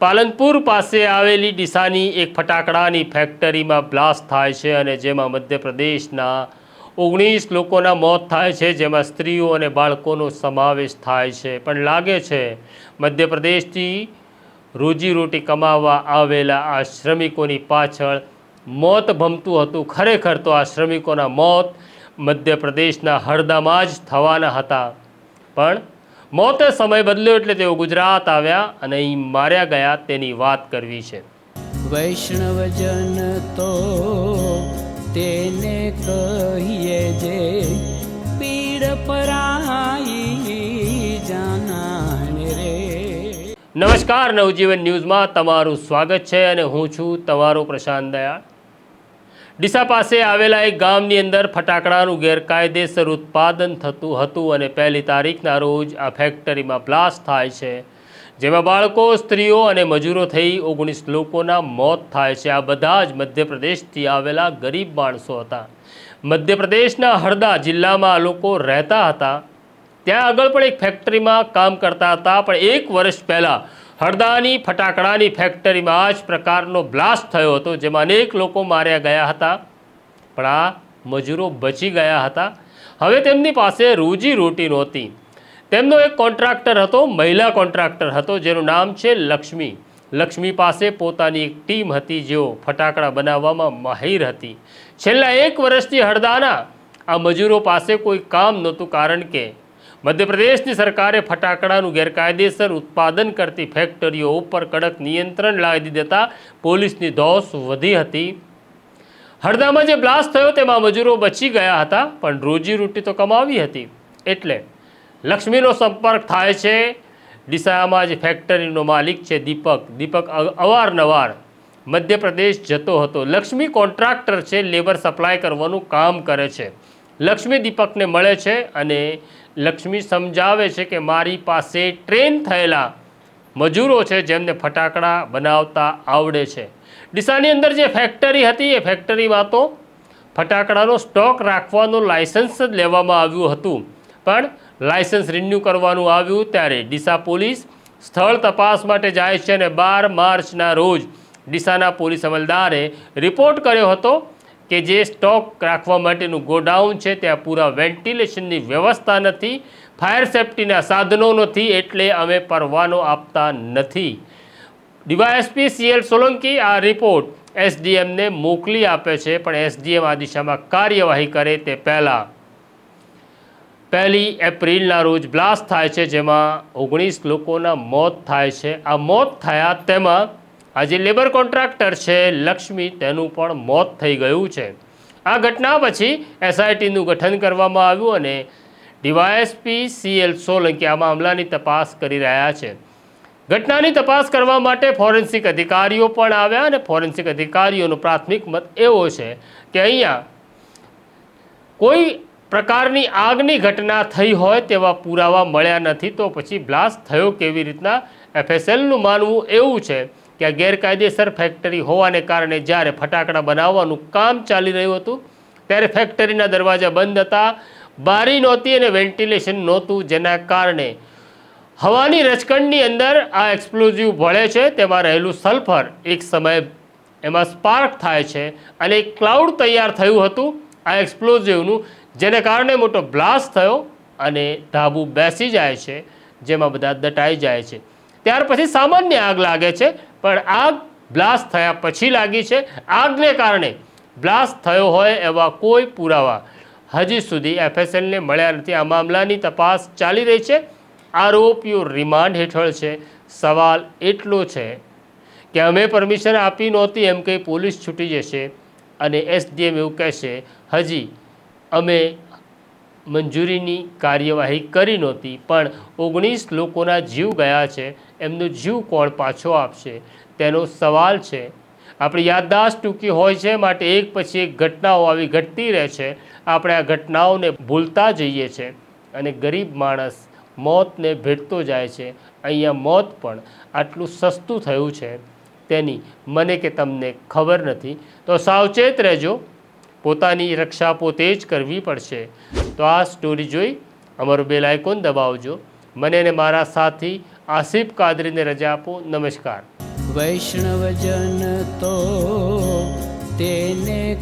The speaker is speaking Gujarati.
પાલનપુર પાસે આવેલી ડીસાની એક ફટાકડાની ફેક્ટરીમાં બ્લાસ્ટ થાય છે અને જેમાં મધ્યપ્રદેશના 19 લોકોના મોત થાય છે, જેમાં સ્ત્રીઓ અને બાળકોનો સમાવેશ થાય છે। પણ લાગે છે મધ્યપ્રદેશથી રોજીરોટી કમાવા આવેલા આ શ્રમિકોની પાછળ મોત ભમતું હતું। ખરેખર તો આ શ્રમિકોના મોત મધ્યપ્રદેશના હરદામાં જ થવાના હતા, પણ મોતે સમય બદલ્યો એટલે તેઓ ગુજરાત આવ્યા અને અહીં માર્યા ગયા તેની વાત કરવી છે। વૈષ્ણવજન તો તેને કહીએ જે પીડ પરાઈ જાનાને રે। નમસ્કાર, નવજીવન ન્યૂઝમાં તમારું સ્વાગત છે અને હું છું તમારો પ્રશાંત દયાળ। ડીસા પાસે આવેલા એક ગામની અંદર ફટાકડાનું ગેરકાયદેસર ઉત્પાદન થતું હતું અને 1 તારીખના રોજ આ ફેક્ટરીમાં બ્લાસ્ટ થાય છે, જેમાં બાળકો, સ્ત્રીઓ અને મજૂરો થઈ 19 લોકોના મોત થાય છે। આ બધા જ મધ્યપ્રદેશથી આવેલા ગરીબ માણસો હતા। મધ્યપ્રદેશના હરદા જિલ્લામાં આ લોકો રહેતા હતા। ત્યાં આગળ પણ એક ફેક્ટરીમાં કામ કરતા હતા, પણ 1 વર્ષ પહેલાં હરદાની ફટાકડાની ફેક્ટરીમાં આ જ પ્રકારનો બ્લાસ્ટ થયો હતો, જેમાં અનેક લોકો માર્યા ગયા હતા, પણ આ મજૂરો બચી ગયા હતા। હવે તેમની પાસે રોજીરોટી નહોતી। તેમનો એક કોન્ટ્રાક્ટર હતો, મહિલા કોન્ટ્રાક્ટર હતો, જેનું નામ છે લક્ષ્મી। લક્ષ્મી પાસે પોતાની એક ટીમ હતી જેઓ ફટાકડા બનાવવામાં માહિર હતી। છેલ્લા 1 વર્ષથી હરદાના આ મજૂરો પાસે કોઈ કામ નહોતું, કારણ કે મધ્યપ્રદેશની સરકારે ફટાકડાનું ગેરકાયદેસર ઉત્પાદન કરતી ફેક્ટરીઓ ઉપર કડક નિયંત્રણ લાદી દેતા પોલીસની ધૌસ વધી હતી। હરદામાં જે બ્લાસ્ટ થયો તેમાં મજૂરો બચી ગયા હતા, પણ રોજીરોટી તો કમાવી હતી। એટલે લક્ષ્મીનો સંપર્ક થાય છે ડીસામાં જે ફેક્ટરીનો માલિક છે દીપક અવારનવાર મધ્યપ્રદેશ જતો હતો। લક્ષ્મી કોન્ટ્રાક્ટર છે, લેબર સપ્લાય કરવાનું કામ કરે છે। લક્ષ્મી દીપકને મળે છે અને લક્ષ્મી સમજાવે છે કે મારી પાસે ટ્રેન થયેલા મજૂરો છે જેમને ફટાકડા બનાવતા આવડે છે। ડીસાની અંદર જે ફેક્ટરી હતી એ ફેક્ટરીમાં તો ફટાકડાનો સ્ટોક રાખવાનું લાયસન્સ જ લેવામાં આવ્યું હતું, પણ લાયસન્સ રિન્યૂ કરવાનું આવ્યું ત્યારે ડીસા પોલીસ સ્થળ તપાસ માટે જાય છે અને 12 માર્ચના રોજ ડીસાના પોલીસ અમલદારે રિપોર્ટ કર્યો હતો કે જે સ્ટોક રાખવા માટેનું ગોડાઉન છે ત્યાં પૂરા વેન્ટિલેશનની વ્યવસ્થા નથી, ફાયર સેફ્ટીના સાધનો નથી, એટલે અમે પરવાનો આપતા નથી। ડીવાયએસપી CL સોલંકી આ રિપોર્ટ SDMને મોકલી આપે છે, પણ SDM આ દિશામાં કાર્યવાહી કરે તે પહેલાં 1 એપ્રિલના રોજ બ્લાસ્ટ થાય છે, જેમાં 19 લોકોના મોત થાય છે। આ મોત થયા તેમાં આ જે લેબર કોન્ટ્રાક્ટર છે લક્ષ્મી, તેનું પણ મોત થઈ ગયું છે। આ ઘટના પછી SITનું ગઠન કરવામાં આવ્યું અને ડીવાયએસપી CL સોલંકી આ મામલાની તપાસ કરી રહ્યા છે। ઘટનાની તપાસ કરવા માટે ફોરેન્સિક અધિકારીઓ પણ આવ્યા અને ફોરેન્સિક અધિકારીઓનો પ્રાથમિક મત એવો છે કે અહીંયા કોઈ પ્રકારની આગની ઘટના થઈ હોય તેવા પુરાવા મળ્યા નથી, તો પછી બ્લાસ્ટ થયો કેવી રીતના? FSLનું માનવું એવું છે કે આ ગેરકાયદેસર ફેક્ટરી હોવાને કારણે જ્યારે ફટાકડા બનાવવાનું કામ ચાલી રહ્યું હતું ત્યારે ફેક્ટરીના દરવાજા બંધ હતા, બારી નહોતી અને વેન્ટિલેશન નહોતું, જેના કારણે હવાની રચકણની અંદર આ એક્સપ્લોઝિવ ભળે છે, તેમાં રહેલું સલ્ફર એક સમયે એમાં સ્પાર્ક થાય છે અને એક ક્લાઉડ તૈયાર થયું હતું આ એક્સપ્લોઝિવનું, જેને કારણે મોટો બ્લાસ્ટ થયો અને ધાબુ બેસી જાય છે, જેમાં બધા દટાઈ જાય છે। ત્યાર પછી સામાન્ય આગ લાગે છે, પણ આગ બ્લાસ્ટ થયા પછી લાગી છે। આગને કારણે બ્લાસ્ટ થયો હોય એવા કોઈ પુરાવા હજી સુધી FSLને મળ્યા નથી। આ મામલાની તપાસ ચાલી રહી છે। આરોપીઓ રિમાન્ડ હેઠળ છે। સવાલ એટલો છે કે અમે પરમિશન આપી નહોતી એમ કંઈ પોલીસ છૂટી જશે અને SDM એવું કહેશે હજી અમે મંજૂરીની કાર્યવાહી કરી નહોતી, પણ 19 લોકોના જીવ ગયા છે, એમનો જીવ કોણ પાછો આપશે તેનો સવાલ છે। આપણી યાદદાસ્ત ટૂંકી હોય છે, માટે એક પછી એક ઘટનાઓ આવી ઘટતી રહે છે। આપણે આ ઘટનાઓને ભૂલતા જઈએ છીએ અને ગરીબ માણસ મોતને ભેટતો જાય છે। અહીંયા મોત પણ આટલું સસ્તું થયું છે તેની મને કે તમને ખબર નથી, તો સાવચેત રહેજો, પોતાની રક્ષા પોતે જ કરવી પડશે। તો આ સ્ટોરી જોઈ અમારું બેલ આઇકોન દબાવજો। મને અને મારા સાથી આસિફ કાદરીને રજા આપો। નમસ્કાર। વૈષ્ણવજન તો તેને